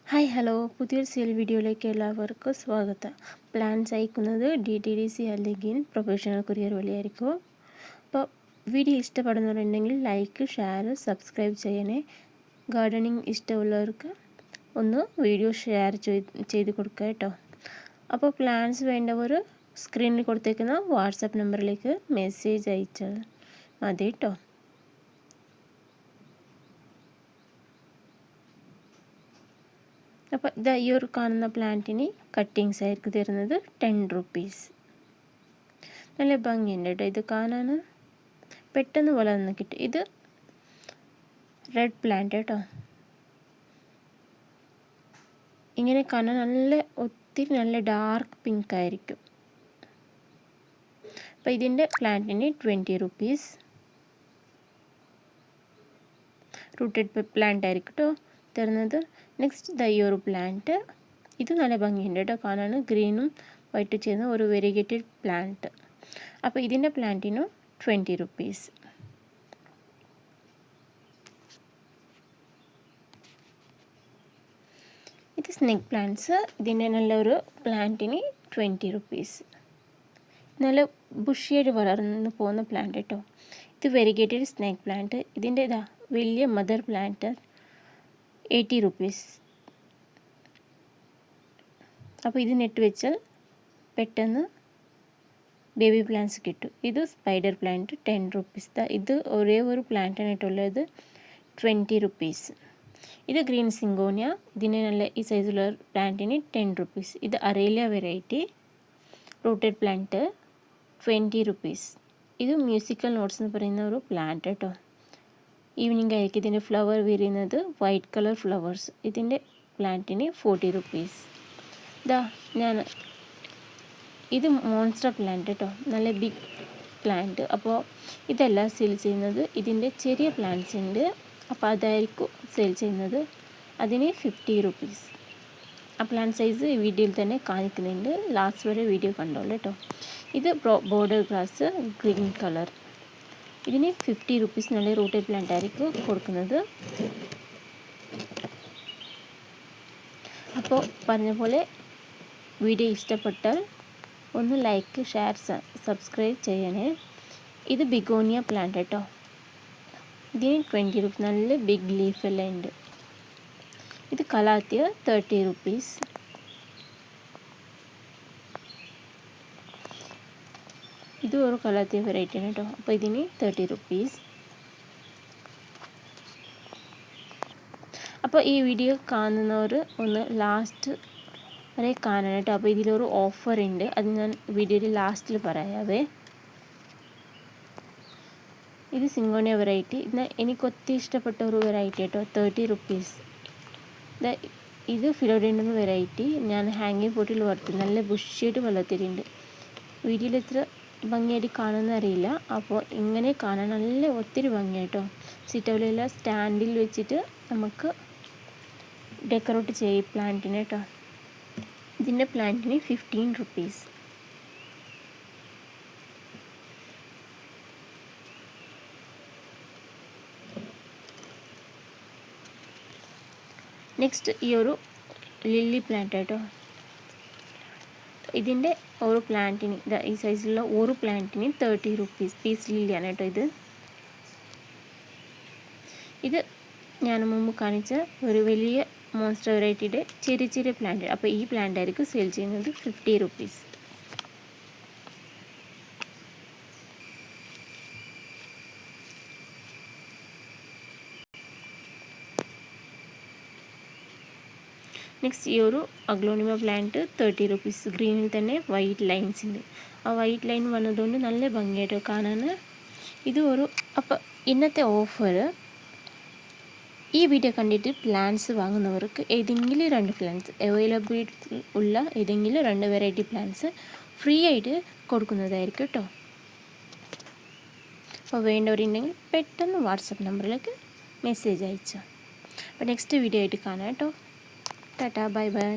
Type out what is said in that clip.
Hi hello പുതിയൊരു sale വീഡിയോയിലേക്ക് എല്ലാവർക്കും സ്വാഗതം. പ്ലാൻസ് അയക്കുന്നത് DTDC അല്ലെങ്കിൽ പ്രൊഫഷണൽ കൊറിയർ വഴിയായിരിക്കും. അപ്പോൾ വീഡിയോ ഇഷ്ടപ്പെടുന്നവരുണ്ടെങ്കിൽ ലൈക്ക്, ഷെയർ, സബ്സ്ക്രൈബ് ചെയ്യണേ. ഗാർഡനിങ് ഇഷ്ടമുള്ളവർക്ക് ഒന്ന് വീഡിയോ ഷെയർ ചെയ്ത് കൊടുക്കുക കേട്ടോ. അപ്പോൾ പ്ലാൻസ് വേണ്ടവർ സ്ക്രീനിൽ കൊടുത്തേക്കുന്ന വാട്സപ്പ് നമ്പറിലേക്ക് മെസ്സേജ് അയച്ചാൽ മതി കേട്ടോ. അപ്പോൾ ഇതാ ഈ ഒരു കാണുന്ന പ്ലാന്റിന് കട്ടിങ്സ് ആയിരിക്കും തരുന്നത് 10 rupees. നല്ല ഭംഗിയുണ്ട് കേട്ടോ ഇത് കാണാൻ, പെട്ടെന്ന് വളർന്ന് കിട്ടും. ഇത് റെഡ് പ്ലാന്റ് കേട്ടോ. ഇങ്ങനെ കാണാൻ ഒത്തിരി ഡാർക്ക് പിങ്ക് ആയിരിക്കും. അപ്പോൾ ഇതിൻ്റെ പ്ലാന്റിന് 20 rupees. റൂട്ടഡ് പ്ലാന്റ് ആയിരിക്കും കേട്ടോ തരുന്നത്. നെക്സ്റ്റ് ഈ ഒരു പ്ലാന്റ്, ഇത് നല്ല ഭംഗിയുണ്ട് കേട്ടോ കാണാൻ, ഗ്രീനും വൈറ്റ് ചെയ്യുന്ന ഒരു വെരിഗേറ്റഡ് പ്ലാന്റ്. അപ്പോൾ ഇതിൻ്റെ പ്ലാന്റിനും 20 rupees. ഇത് സ്നേക്ക് പ്ലാന്റ്സ്, ഇതിൻ്റെ നല്ലൊരു പ്ലാന്റിന് 20 rupees. നല്ല ബുഷിയായിട്ട് വളർന്നു പോകുന്ന പ്ലാന്റ് കേട്ടോ. ഇത് വെരിഗേറ്റഡ് സ്നേക്ക് പ്ലാന്റ്. ഇതിൻ്റെ വലിയ മദർ പ്ലാന്റ് 80 rupees. അപ്പോൾ ഇത് നെറ്റ് വെച്ചാൽ പെട്ടെന്ന് ബേബി പ്ലാന്റ്സ് കിട്ടും. ഇത് സ്പൈഡർ പ്ലാന്റ് 10 rupees. ഇത് ഒരേ ഒരു പ്ലാന്റാണ് കേട്ടുള്ളത്, 20 rupees. ഇത് ഗ്രീൻ സിങ്കോണിയ, ഇതിന് നല്ല ഈ സൈസുള്ള പ്ലാന്റിന് 10 rupees. ഇത് അറേലിയ വെറൈറ്റി റൂട്ടഡ് പ്ലാന്റ് 20 rupees. ഇത് മ്യൂസിക്കൽ നോട്ട്സ് എന്ന് പറയുന്ന ഒരു പ്ലാന്റ് കേട്ടോ. ഈവനിങ് ആയിരിക്കും ഇതിൻ്റെ ഫ്ലവർ വിരിയുന്നത്, വൈറ്റ് കളർ ഫ്ലവേഴ്സ്. ഇതിൻ്റെ പ്ലാന്റിന് 40 rupees. ഇത് മോൺസ്റ്റർ പ്ലാന്റ് കേട്ടോ, നല്ല ബിഗ് പ്ലാന്റ്. അപ്പോൾ ഇതെല്ലാം സെയിൽ ചെയ്യുന്നത് ഇതിൻ്റെ ചെറിയ പ്ലാന്റ്സ് ഉണ്ട്, അപ്പോൾ അതായിരിക്കും സെയിൽ ചെയ്യുന്നത്. അതിന് 50 rupees. ആ പ്ലാന്റ് സൈസ് വീഡിയോയിൽ തന്നെ കാണിക്കുന്നുണ്ട്, ലാസ്റ്റ് വരെ വീഡിയോ കണ്ടോളൂ കേട്ടോ. ഇത് ബോർഡർ ഗ്രാസ് ഗ്രീൻ കളർ. ഇതിന് 50 rupees. നല്ല റൂട്ടഡ് പ്ലാന്റ് ആയിരിക്കും കൊടുക്കുന്നത്. അപ്പോൾ പറഞ്ഞ പോലെ വീഡിയോ ഇഷ്ടപ്പെട്ടാൽ ഒന്ന് ലൈക്ക്, ഷെയർ, സബ്സ്ക്രൈബ് ചെയ്യണേ. ഇത് ബിഗോണിയ പ്ലാന്റ് കേട്ടോ. ഇതിന് 20 rupees. നല്ല ബിഗ് ലീഫ് എല്ലാം ഉണ്ട്. ഇത് കലാത്തിയ 30 rupees. ഇത് ഒരു കലാത്തിയ വെറൈറ്റിയാണ് കേട്ടോ. അപ്പോൾ ഇതിന് 30 rupees. അപ്പോൾ ഈ വീഡിയോ കാണുന്നവർ ഒന്ന് ലാസ്റ്റ് വരെ കാണണം കേട്ടോ. അപ്പോൾ ഇതിലൊരു ഓഫർ ഉണ്ട്, അത് ഞാൻ വീഡിയോയുടെ ലാസ്റ്റിൽ പറയാവേ. ഇത് സിങ്കോണിയ വെറൈറ്റി. എനിക്ക് ഒത്തിരി ഇഷ്ടപ്പെട്ട ഒരു വെറൈറ്റി കേട്ടോ, 30 rupees. ഇത് ഫിലോഡെൻഡ്രം വെറൈറ്റി. ഞാൻ ഹാങ്ങിങ് പോട്ടിൽ വളർത്തി, നല്ല ബുഷിയായിട്ട് വളർത്തിയിട്ടുണ്ട്. വീഡിയോയിൽ എത്ര ഭംഗിയായിട്ട് കാണുമെന്ന് അറിയില്ല. അപ്പോൾ ഇങ്ങനെ കാണാൻ ഒത്തിരി ഭംഗിയായിട്ടോ. സിറ്റൗലെല്ലാം സ്റ്റാൻഡിൽ വെച്ചിട്ട് നമുക്ക് ഡെക്കറേറ്റ് ചെയ്യും പ്ലാന്റിനെ കേട്ടോ. ഇതിൻ്റെ പ്ലാന്റിന് 15 rupees. നെക്സ്റ്റ് ഈ ഒരു ലില്ലി പ്ലാന്റ് കേട്ടോ. ഇതിൻ്റെ ഒരു പ്ലാന്റിന് ഈ സൈസിലുള്ള ഒരു പ്ലാന്റിന് 30 rupees. പീസ് ലില്ലിയാണ് കേട്ടോ. ഇത് ഞാൻ മുമ്പ് കാണിച്ച ഒരു വലിയ മോൺസ്റ്റർ വെറൈറ്റിയുടെ ചെറിയ പ്ലാന്റ്. അപ്പോൾ ഈ പ്ലാന്റ് ആയിരിക്കും സെയിൽ ചെയ്യുന്നത് 50 rupees. നെക്സ്റ്റ് ഈ ഒരു അഗ്ലോണിമ പ്ലാന്റ് 30 rupees. ഗ്രീനിൽ തന്നെ വൈറ്റ് ലൈൻസ് ഉണ്ട്. ആ വൈറ്റ് ലൈൻ വന്നതുകൊണ്ട് നല്ല ഭംഗിയായിട്ട് കാണാൻ. അപ്പോൾ ഇന്നത്തെ ഓഫർ, ഈ വീഡിയോ കണ്ടിട്ട് പ്ലാന്റ്സ് വാങ്ങുന്നവർക്ക് ഏതെങ്കിലും 2 പ്ലാന്റ്സ് അവൈലബിലിറ്റി ഉള്ള ഏതെങ്കിലും 2 വെറൈറ്റി പ്ലാന്റ്സ് ഫ്രീ ആയിട്ട് കൊടുക്കുന്നതായിരിക്കും കേട്ടോ. അപ്പോൾ വേണ്ടവരുണ്ടെങ്കിൽ പെട്ടെന്ന് വാട്സപ്പ് നമ്പറിലേക്ക് മെസ്സേജ് അയച്ചോ. അപ്പോൾ നെക്സ്റ്റ് വീഡിയോ ആയിട്ട് കാണാം കേട്ടോ. Tata, bye bye.